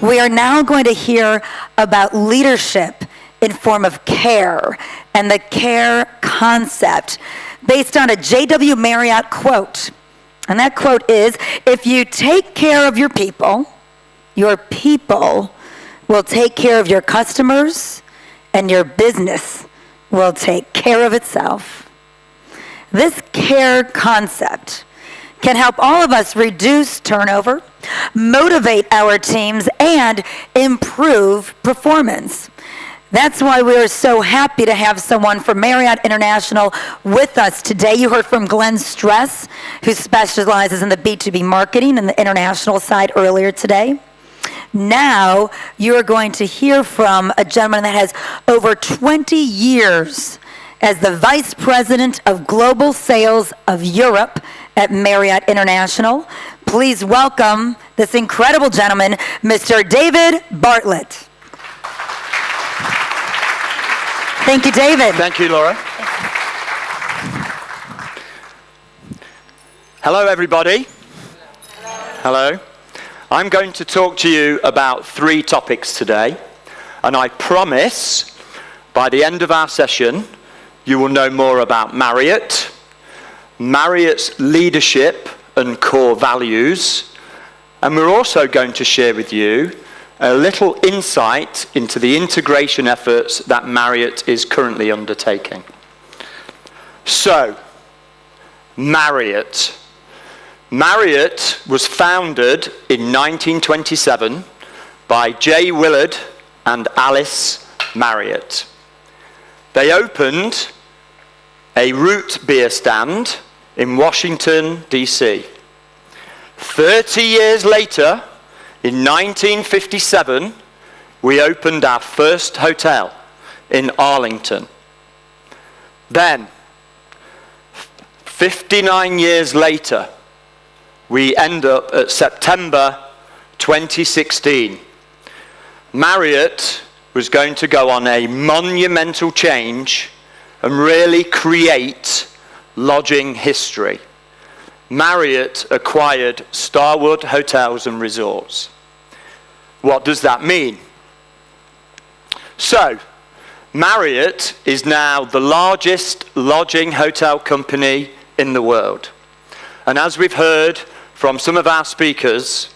We are now going to hear about leadership in form of care and the care concept based on a J.W Marriott quote. And that quote is, if you take care of your people will take care of your customers, and your business will take care of itself. This care concept can help all of us reduce turnover, motivate our teams, and improve performance. That's why we are so happy to have someone from Marriott International with us today. You heard from Glenn Stress, who specializes in the B2B marketing and the international side earlier today. Now, you are going to hear from a gentleman that has over 20 years as the Vice President of Global Sales of Europe at Marriott International. Please welcome this incredible gentleman, Mr. David Bartlett. Thank you, David. Thank you, Laura. Hello, everybody. Hello. I'm going to talk to you about 3 topics today, and I promise by the end of our session, you will know more about Marriott, Marriott's leadership and core values, and we're also going to share with you a little insight into the integration efforts that Marriott is currently undertaking. So, Marriott. Marriott was founded in 1927 by J. Willard and Alice Marriott. They opened a root beer stand in Washington, D.C. 30 years later, in 1957, we opened our first hotel in Arlington. Then, 59 years later, we end up at September 2016. Marriott was going to go on a monumental change and really create lodging history. Marriott acquired Starwood Hotels and Resorts. What does that mean? So, Marriott is now the largest lodging hotel company in the world. And as we've heard from some of our speakers,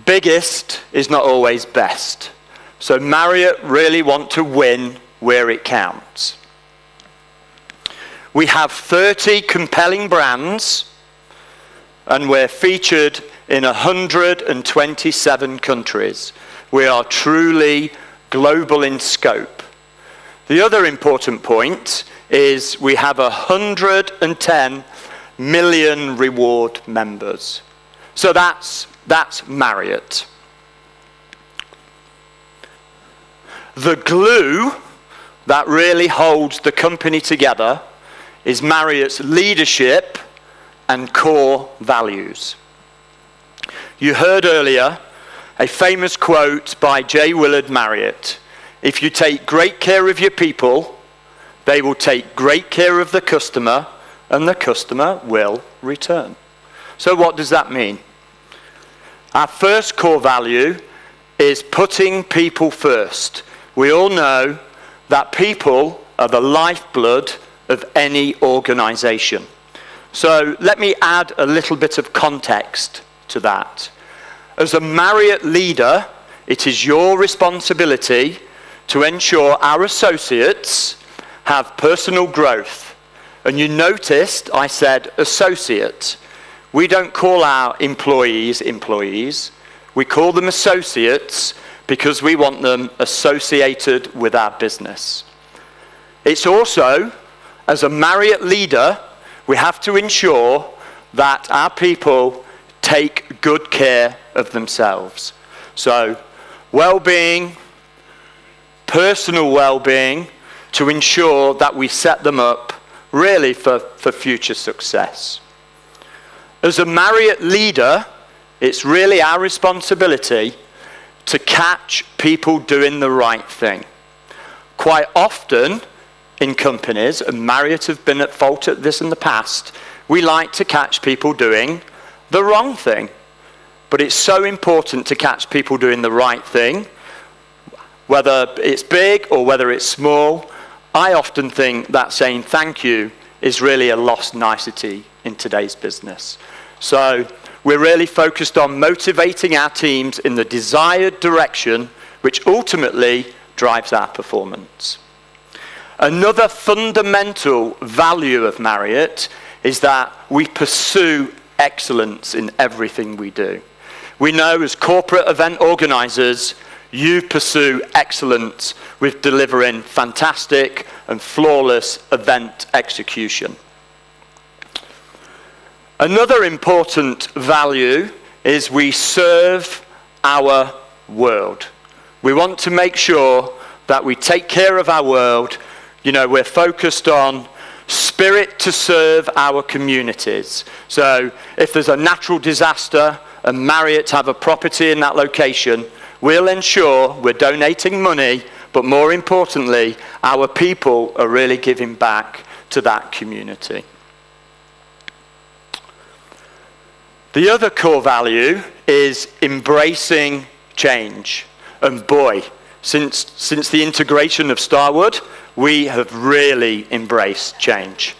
biggest is not always best. So Marriott really want to win where it counts. We have 30 compelling brands, and we're featured in 127 countries. We are truly global in scope. The other important point is we have 110 million reward members. So that's Marriott. The glue that really holds the company together is Marriott's leadership and core values. You heard earlier a famous quote by J. Willard Marriott. If you take great care of your people, they will take great care of the customer, and the customer will return. So what does that mean? Our first core value is putting people first. We all know that people are the lifeblood of any organization. So let me add a little bit of context to that. As a Marriott leader, it is your responsibility to ensure our associates have personal growth. And you noticed I said associate. We don't call our employees employees. We call them associates because we want them associated with our business. It's also, as a Marriott leader, we have to ensure that our people take good care of themselves. So, well-being, personal well-being, to ensure that we set them up really for future success. As a Marriott leader, it's really our responsibility to catch people doing the right thing. Quite often in companies, and Marriott have been at fault at this in the past, we like to catch people doing the wrong thing. but it's so important to catch people doing the right thing, whether it's big or whether it's small. I often think that saying thank you is really a lost nicety in today's business. So we're really focused on motivating our teams in the desired direction, which ultimately drives our performance. Another fundamental value of Marriott is that we pursue excellence in everything we do. We know as corporate event organizers, you pursue excellence with delivering fantastic and flawless event execution. Another important value is we serve our world. We want to make sure that we take care of our world. You know, we're focused on spirit to serve our communities. So if there's a natural disaster and Marriott have a property in that location, we'll ensure we're donating money, but more importantly, our people are really giving back to that community. The other core value is embracing change. And boy, since the integration of Starwood, we have really embraced change.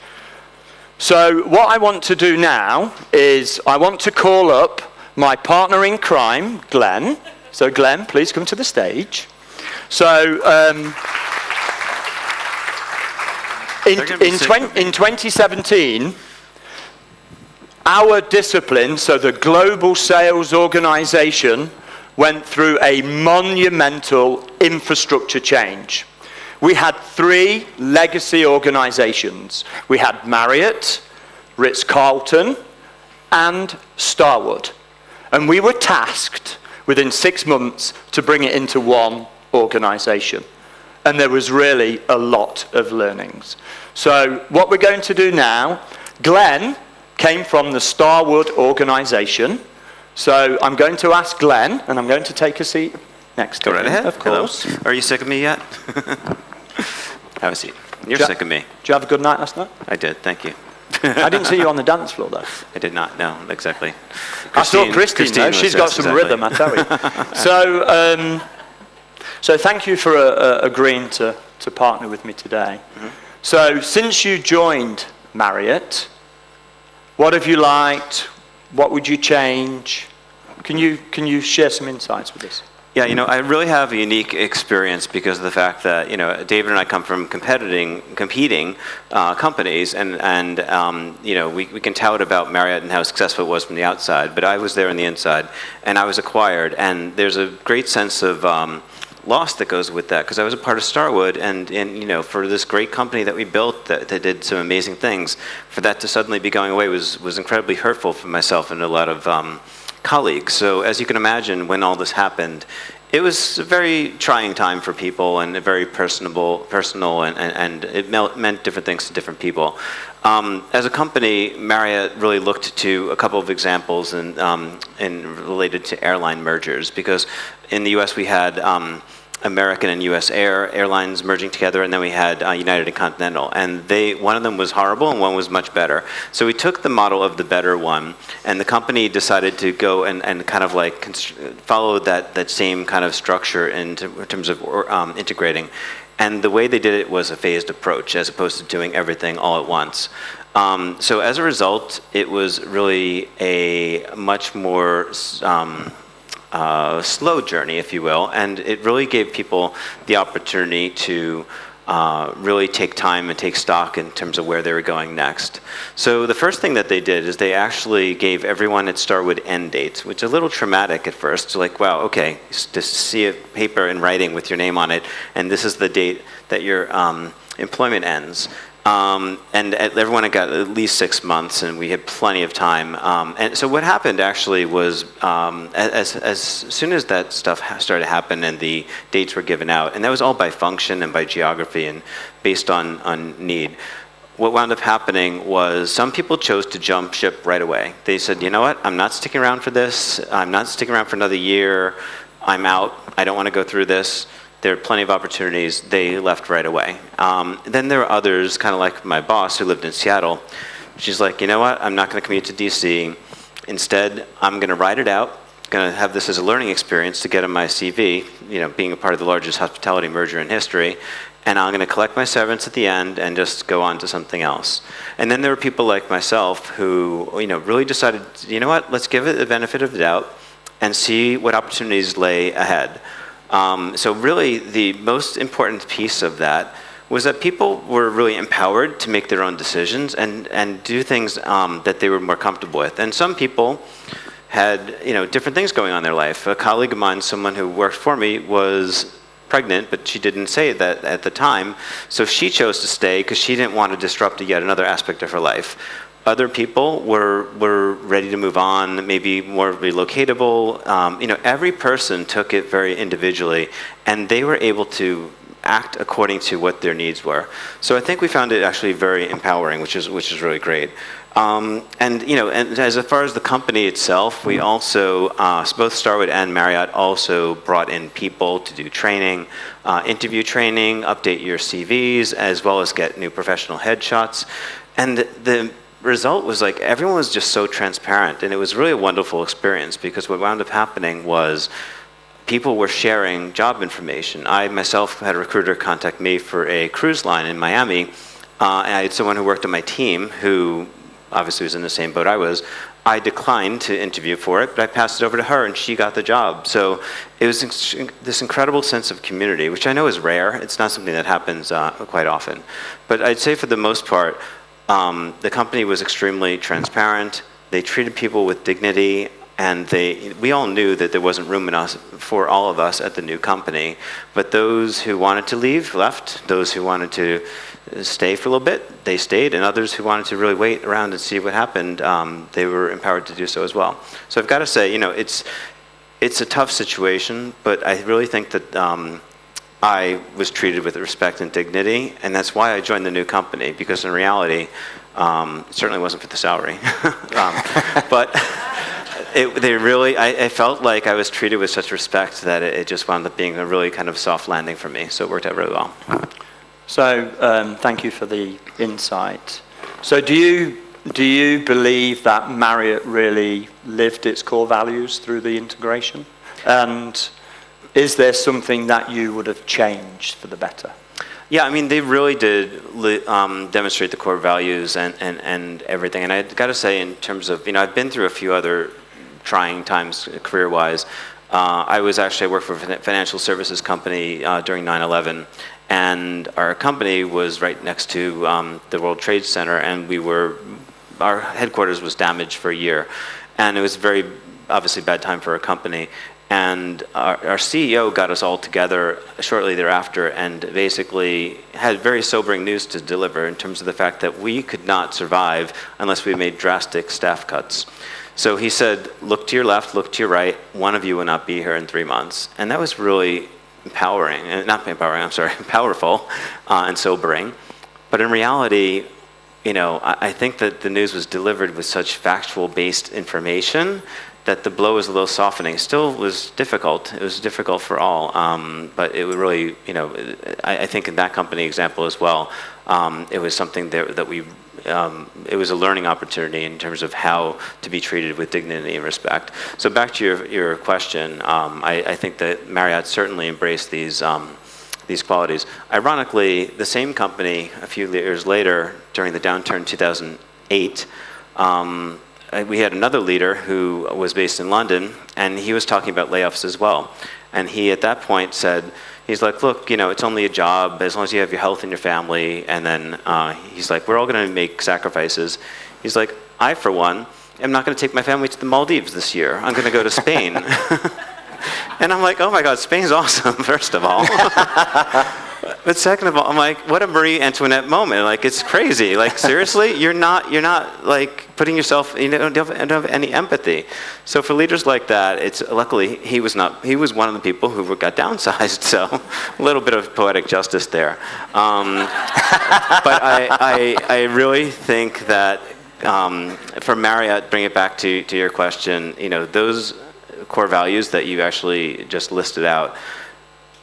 So what I want to do now is I want to call up my partner in crime, Glenn. So Glenn, please come to the stage. So in 2017, our discipline, so the global sales organization, went through a monumental infrastructure change. We had 3 legacy organizations. We had Marriott, Ritz-Carlton, and Starwood. And we were tasked within 6 months to bring it into one organization. And there was really a lot of learnings. So what we're going to do now, Glenn came from the Starwood organization. So I'm going to ask Glenn, and I'm going to take a seat next to him. Go right ahead. Of course. Hello. Are you sick of me yet? Have a seat. You're sick of me. Did you have a good night last night? I did, thank you. I didn't see you on the dance floor, though. I did not, no, exactly. I saw Christine though. She's got some rhythm, I tell you. So thank you for agreeing to partner with me today. Mm-hmm. So since you joined Marriott, what have you liked? What would you change? Can you share some insights with us? Yeah, you know, I really have a unique experience because of the fact that, you know, David and I come from competing companies, and you know, we can tout about Marriott and how successful it was from the outside, but I was there on the inside, and I was acquired, and there's a great sense of loss that goes with that, because I was a part of Starwood, and you know, for this great company that we built that did some amazing things, for that to suddenly be going away was incredibly hurtful for myself and a lot of colleagues. So as you can imagine, when all this happened, it was a very trying time for people, and a very personal, and it meant different things to different people. As a company, Marriott really looked to a couple of examples in related to airline mergers, because in the U.S. we had American and U.S. Airlines merging together, and then we had United and Continental, and one of them was horrible and one was much better. So we took the model of the better one, and the company decided to go and kind of like follow that same kind of structure in terms of integrating. And the way they did it was a phased approach, as opposed to doing everything all at once. So as a result, it was really a much more slow journey, if you will, and it really gave people the opportunity to really take time and take stock in terms of where they were going next. So the first thing that they did is they actually gave everyone at Starwood end dates, which is a little traumatic at first. So like, wow, okay, to see a paper in writing with your name on it, and this is the date that your employment ends. And everyone got at least 6 months, and we had plenty of time. And so what happened actually was, as soon as that stuff started to happen and the dates were given out, and that was all by function and by geography and based on need, what wound up happening was some people chose to jump ship right away. They said, you know what, I'm not sticking around for this. I'm not sticking around for another year. I'm out. I don't want to go through this. There are plenty of opportunities. They left right away. Then there were others, kind of like my boss who lived in Seattle. She's like, you know what? I'm not going to commute to DC. Instead, I'm going to ride it out. going to have this as a learning experience to get on my CV, being a part of the largest hospitality merger in history, and I'm going to collect my severance at the end and just go on to something else. And then there were people like myself who, really decided, you know what, let's give it the benefit of the doubt and see what opportunities lay ahead. So really, the most important piece of that was that people were really empowered to make their own decisions and do things that they were more comfortable with. And some people had different things going on in their life. A colleague of mine, someone who worked for me, was pregnant, but she didn't say that at the time. So she chose to stay because she didn't want to disrupt yet another aspect of her life. Other people were ready to move on, maybe more relocatable. Every person took it very individually, and they were able to act according to what their needs were. So I think we found it actually very empowering, which is really great. And as far as the company itself, we also, both Starwood and Marriott also brought in people to do training, interview training, update your CVs, as well as get new professional headshots. And the result was like everyone was just so transparent, and it was really a wonderful experience because what wound up happening was people were sharing job information. I myself had a recruiter contact me for a cruise line in Miami, and I had someone who worked on my team who obviously was in the same boat I was. I declined to interview for it, but I passed it over to her and she got the job. So it was this incredible sense of community, which I know is rare. It's not something that happens quite often. But I'd say for the most part, the company was extremely transparent. They treated people with dignity, and we all knew that there wasn't room for all of us at the new company. But those who wanted to leave, left. Those who wanted to stay for a little bit, they stayed, and others who wanted to really wait around and see what happened, they were empowered to do so as well. So I've got to say, it's a tough situation, but I really think that I was treated with respect and dignity, and that's why I joined the new company, because in reality, it certainly wasn't for the salary. But I felt like I was treated with such respect that it just wound up being a really kind of soft landing for me, so it worked out really well. So thank you for the insight. So do you believe that Marriott really lived its core values through the integration? And is there something that you would have changed for the better? Yeah, I mean, they really did demonstrate the core values and everything. And I've got to say, in terms of, I've been through a few other trying times career-wise. I worked for a financial services company during 9/11. And our company was right next to the World Trade Center, and our headquarters was damaged for a year. And it was a very, obviously, bad time for our company. And our CEO got us all together shortly thereafter and basically had very sobering news to deliver in terms of the fact that we could not survive unless we made drastic staff cuts. So he said, look to your left, look to your right, one of you will not be here in 3 months. And that was really powerful and sobering. But in reality, I think that the news was delivered with such factual-based information that the blow was a little softening. It still was difficult. It was difficult for all. But it would really, I think in that company example as well, it was something that we, it was a learning opportunity in terms of how to be treated with dignity and respect. So back to your question, I think that Marriott certainly embraced these qualities. Ironically, the same company a few years later, during the downturn in 2008, we had another leader who was based in London, and he was talking about layoffs as well. And he, at that point, said, he's like, look, it's only a job as long as you have your health and your family. And then he's like, we're all going to make sacrifices. He's like, I, for one, am not going to take my family to the Maldives this year. I'm going to go to Spain. And I'm like, oh my God, Spain's awesome, first of all. But second of all, I'm like, what a Marie Antoinette moment. Like, it's crazy. Like, seriously, you're not like putting yourself, you don't have any empathy. So for leaders like that, luckily he was one of the people who got downsized. So a little bit of poetic justice there. But I really think that for Marriott, bring it back to your question, those core values that you actually just listed out,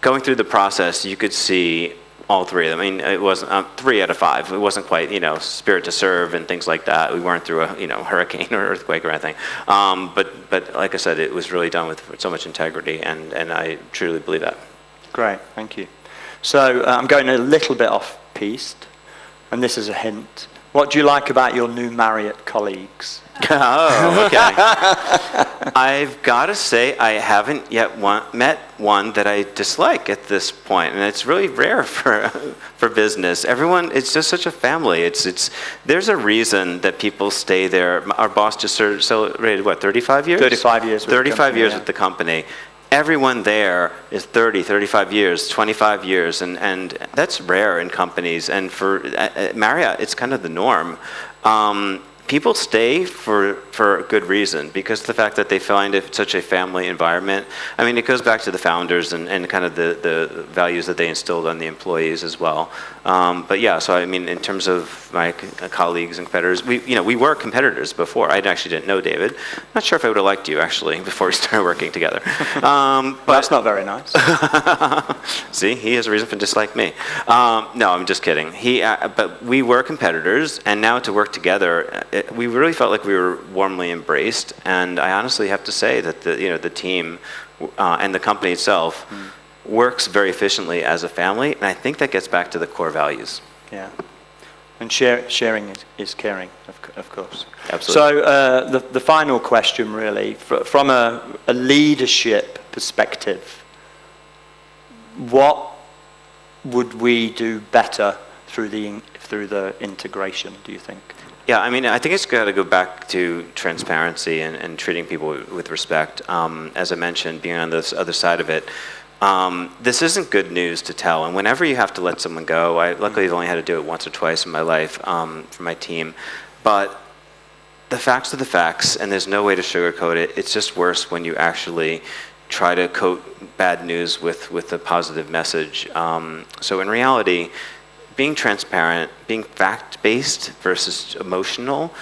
going through the process, you could see all three of them. I mean, it wasn't 3 out of 5. It wasn't quite, spirit to serve and things like that. We weren't through a, hurricane or earthquake or anything. But like I said, it was really done with so much integrity, and I truly believe that. Great, thank you. So I'm going a little bit off-piste, and this is a hint. What do you like about your new Marriott colleagues? Oh, okay. I've got to say I haven't yet met one that I dislike at this point, and it's really rare for business. Everyone, it's just such a family. There's a reason that people stay there. Our boss just celebrated, 35 years? 35 years. 35 years with the company. Everyone there is 30, 35 years, 25 years, and that's rare in companies. And for Marriott, it's kind of the norm. People stay for a good reason, because of the fact that they find it such a family environment. I mean, it goes back to the founders and kind of the values that they instilled on the employees as well. But yeah, so I mean, in terms of my colleagues and competitors, we were competitors before. I actually didn't know David. Not sure if I would have liked you, actually, before we started working together. But that's not very nice. See, he has a reason for dislike me. No, I'm just kidding. But we were competitors, and now to work together, we really felt like we were warmly embraced. And I honestly have to say that the team and the company itself works very efficiently as a family, and I think that gets back to the core values. Yeah, and sharing is caring, of course. Absolutely. So the final question, really, from a leadership perspective, what would we do better through the integration, do you think? Yeah, I mean, I think it's got to go back to transparency and treating people with respect. As I mentioned, being on this other side of it, this isn't good news to tell. And whenever you have to let someone go, luckily I've only had to do it once or twice in my life for my team. But the facts are the facts, and there's no way to sugarcoat it. It's just worse when you actually try to coat bad news with a positive message. So in reality, being transparent, being fact-based versus emotional,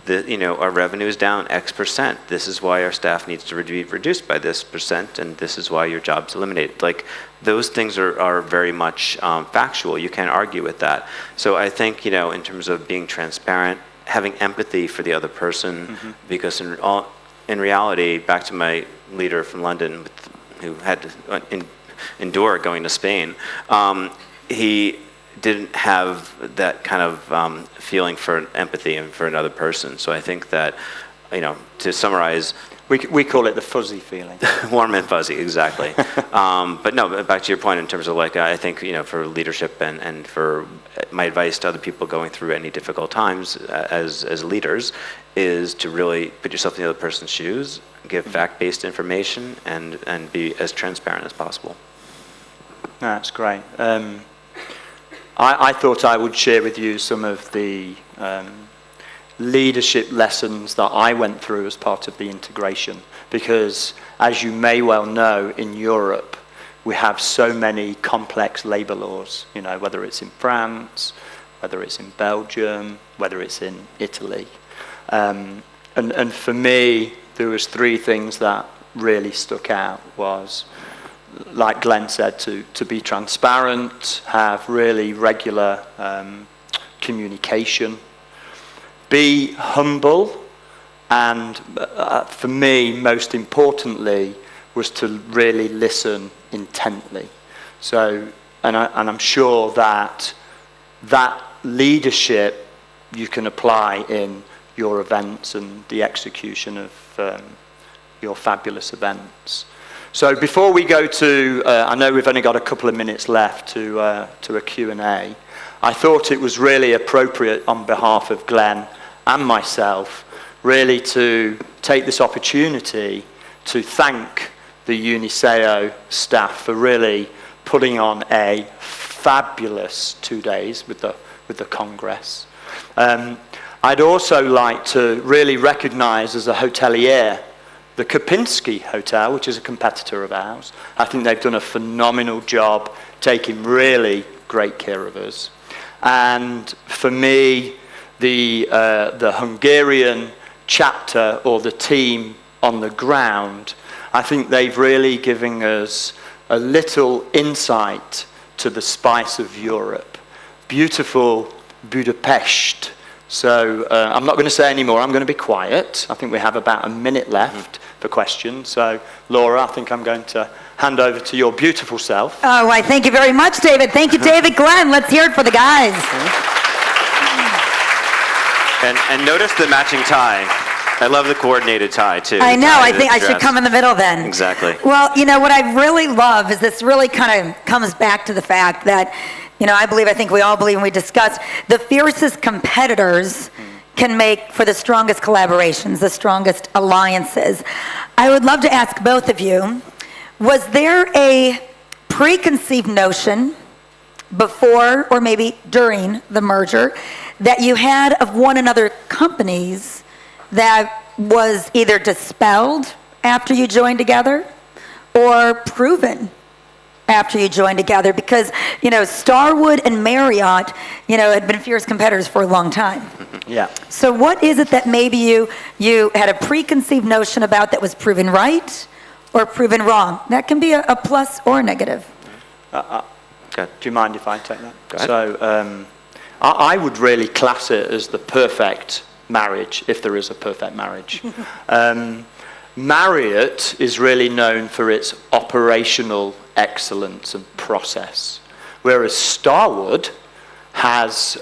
our revenue is down X percent. This is why our staff needs to be reduced by this percent, and this is why your job's eliminated. Like, those things are very much factual. You can't argue with that. So I think, in terms of being transparent, having empathy for the other person, because in reality, back to my leader from London who had to endure going to Spain, he didn't have that kind of feeling for empathy and for another person. So I think that, to summarize, we call it the fuzzy feeling. Warm and fuzzy, exactly. But no, back to your point in terms of I think, for leadership and for my advice to other people going through any difficult times as leaders is to really put yourself in the other person's shoes, give fact-based information, and be as transparent as possible. That's great. I thought I would share with you some of the leadership lessons that I went through as part of the integration, because as you may well know, in Europe we have so many complex labor laws, whether it's in France, whether it's in Belgium, whether it's in Italy. And for me, there was 3 things that really stuck out. Was, like Glenn said, to be transparent, have really regular communication, be humble, and for me, most importantly, was to really listen intently. So, and I'm sure that leadership you can apply in your events and the execution of your fabulous events. So before we go to, I know we've only got a couple of minutes left to a Q&A, I thought it was really appropriate on behalf of Glenn and myself really to take this opportunity to thank the UNICEO staff for really putting on a fabulous 2 days with the Congress. I'd also like to really recognize as a hotelier the Kempinski Hotel, which is a competitor of ours. I think they've done a phenomenal job taking really great care of us. And for me, the Hungarian chapter or the team on the ground, I think they've really given us a little insight to the spice of Europe. Beautiful Budapest. So I'm not going to say any more. I'm going to be quiet. I think we have about a minute left for questions. So Laura, I think I'm going to hand over to your beautiful self. Oh, I thank you very much, David. Thank you, David. Glenn, let's hear it for the guys. And notice the matching tie. I love the coordinated tie, too. I know. I think I should come in the middle then. Exactly. Well, you know, what I really love is this really kind of comes back to the fact that, you know, I think we all believe, and we discussed, the fiercest competitors can make for the strongest collaborations, the strongest alliances. I would love to ask both of you, was there a preconceived notion before or maybe during the merger that you had of one another companies that was either dispelled after you joined together or proven after you joined together? Because, you know, Starwood and Marriott, you know, had been fierce competitors for a long time. Yeah. So what is it that maybe you had a preconceived notion about that was proven right or proven wrong? That can be a plus or a negative. Do you mind if I take that? Go ahead. So I would really class it as the perfect marriage, if there is a perfect marriage. Marriott is really known for its operational excellence and process, whereas Starwood has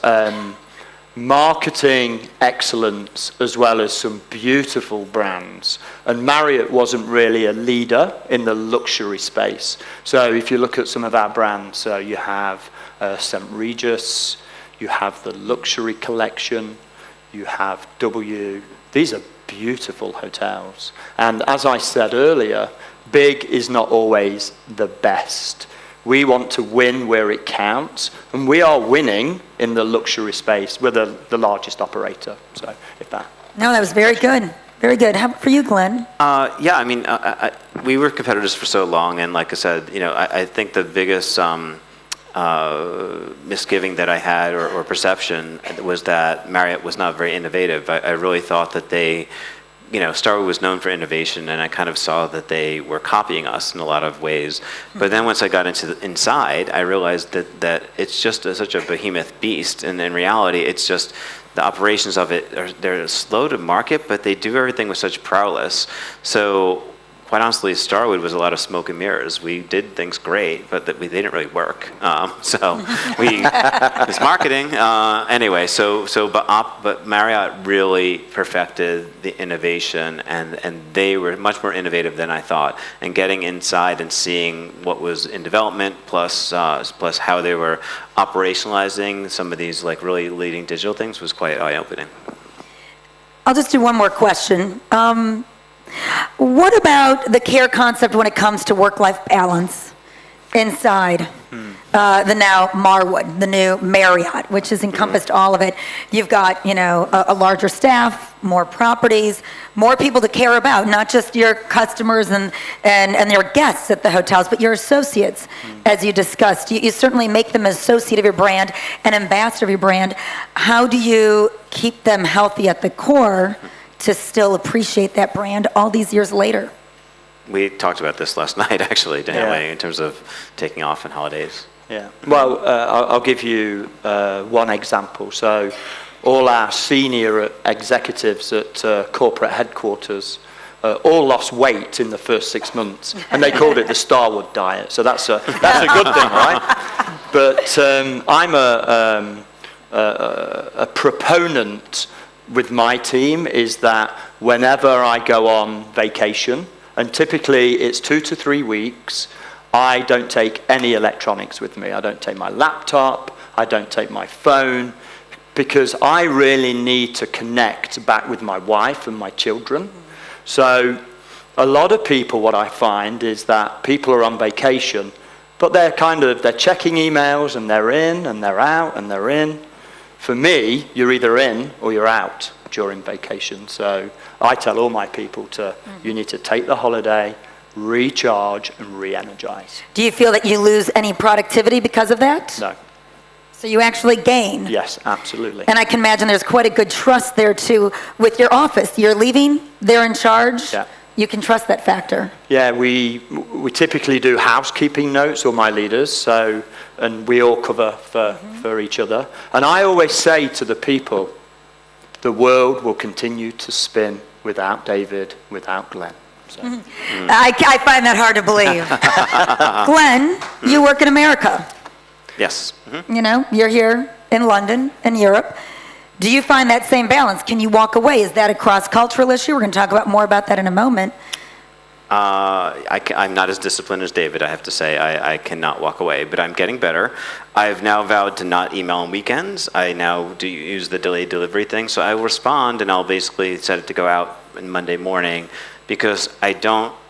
marketing excellence as well as some beautiful brands. And Marriott wasn't really a leader in the luxury space. So if you look at some of our brands, you have St. Regis, you have the Luxury Collection, you have W. These are beautiful hotels. And as I said earlier, big is not always the best. We want to win where it counts, and we are winning in the luxury space. We're the largest operator. So if that. No, that was very good. Very good. How about for you, Glenn? Yeah, I mean, we were competitors for so long, and like I said, you know, I think the biggest misgiving that I had or perception was that Marriott was not very innovative. I really thought that they, you know, Starwood was known for innovation, and I kind of saw that they were copying us in a lot of ways. But then once I got inside, I realized that it's just such a behemoth beast, and in reality, it's just the operations of it, they're slow to market, but they do everything with such prowess. So quite honestly, Starwood was a lot of smoke and mirrors. We did things great, but they didn't really work. It's marketing. Anyway, but Marriott really perfected the innovation, and they were much more innovative than I thought. And getting inside and seeing what was in development, plus how they were operationalizing some of these like really leading digital things was quite eye-opening. I'll just do one more question. What about the care concept when it comes to work-life balance inside the now Marwood, the new Marriott, which has encompassed all of it? You've got, you know, a larger staff, more properties, more people to care about, not just your customers and your guests at the hotels, but your associates, as you discussed. You certainly make them an associate of your brand, an ambassador of your brand. How do you keep them healthy at the core to still appreciate that brand all these years later? We talked about this last night, actually, didn't we, in terms of taking off on holidays. Yeah. Well, I'll give you one example. So all our senior executives at corporate headquarters all lost weight in the first 6 months, and they called it the Starwood diet. So that's a good thing, right? But I'm a proponent with my team is that whenever I go on vacation, and typically it's 2 to 3 weeks, I don't take any electronics with me. I don't take my laptop, I don't take my phone, because I really need to connect back with my wife and my children. So a lot of people, what I find is that people are on vacation, but they're checking emails, and they're in and they're out and they're in. For me, you're either in or you're out during vacation. So I tell all my people you need to take the holiday, recharge, and re-energize. Do you feel that you lose any productivity because of that? No. So you actually gain? Yes, absolutely. And I can imagine there's quite a good trust there too with your office. You're leaving, they're in charge. Yeah. You can trust that factor. Yeah, we typically do housekeeping notes, or my leaders, so, and we all cover for each other. And I always say to the people, the world will continue to spin without David, without Glenn. So. I find that hard to believe. Glenn, you work in America. Yes. You know, you're here in London, in Europe. Do you find that same balance? Can you walk away? Is that a cross-cultural issue? We're going to talk more about that in a moment. I'm not as disciplined as David, I have to say. I cannot walk away, but I'm getting better. I've now vowed to not email on weekends. I now do use the delayed delivery thing, so I will respond and I'll basically set it to go out on Monday morning, because I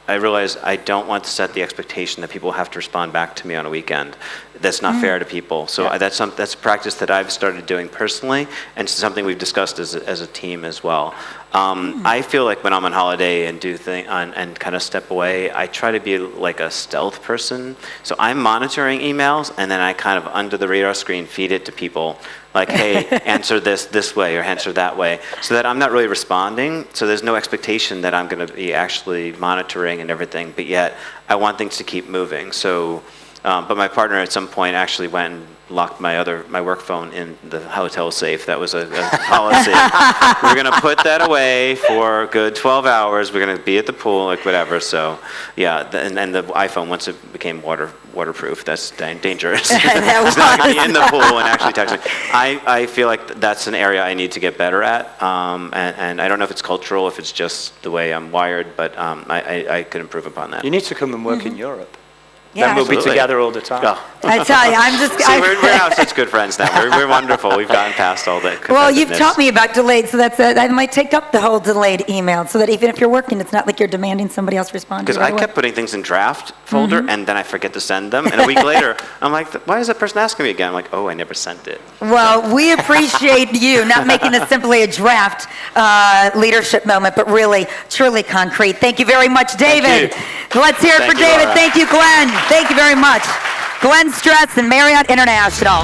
realize I don't want to set the expectation that people have to respond back to me on a weekend. That's not fair to people. So that's a practice that I've started doing personally, and something we've discussed as a team as well. I feel like when I'm on holiday and and kind of step away, I try to be like a stealth person. So I'm monitoring emails, and then I kind of under the radar screen feed it to people, like, hey, answer this way or answer that way, so that I'm not really responding. So there's no expectation that I'm going to be actually monitoring and everything, but yet I want things to keep moving. So, but my partner at some point actually went and locked my work phone in the hotel safe. That was a policy. We're going to put that away for a good 12 hours. We're going to be at the pool, like whatever. So, yeah, and the iPhone, once it became waterproof, that's dangerous. It's not going to be in the pool and actually texting. I feel like that's an area I need to get better at. And I don't know if it's cultural, if it's just the way I'm wired, but I could improve upon that. You need to come and work in Europe. Yeah, Then we'll be absolutely. together all the time. Oh. I tell you, I'm just... See, we're now such good friends now. We're wonderful. We've gotten past all that. Well, you've competitiveness. taught me about delayed, so I might take up the whole delayed email, so that even if you're working, it's not like you're demanding somebody else respond to Because you I right away. kept putting things in draft folder, and then I forget to send them. And a week later, I'm like, why is that person asking me again? I'm like, oh, I never sent it. Well, we appreciate you not making this simply a draft leadership moment, but really, truly concrete. Thank you very much, David. Let's hear it Thank for you, David. Laura. Thank you, Glenn. Thank you very much. Glenn Stress and Marriott International.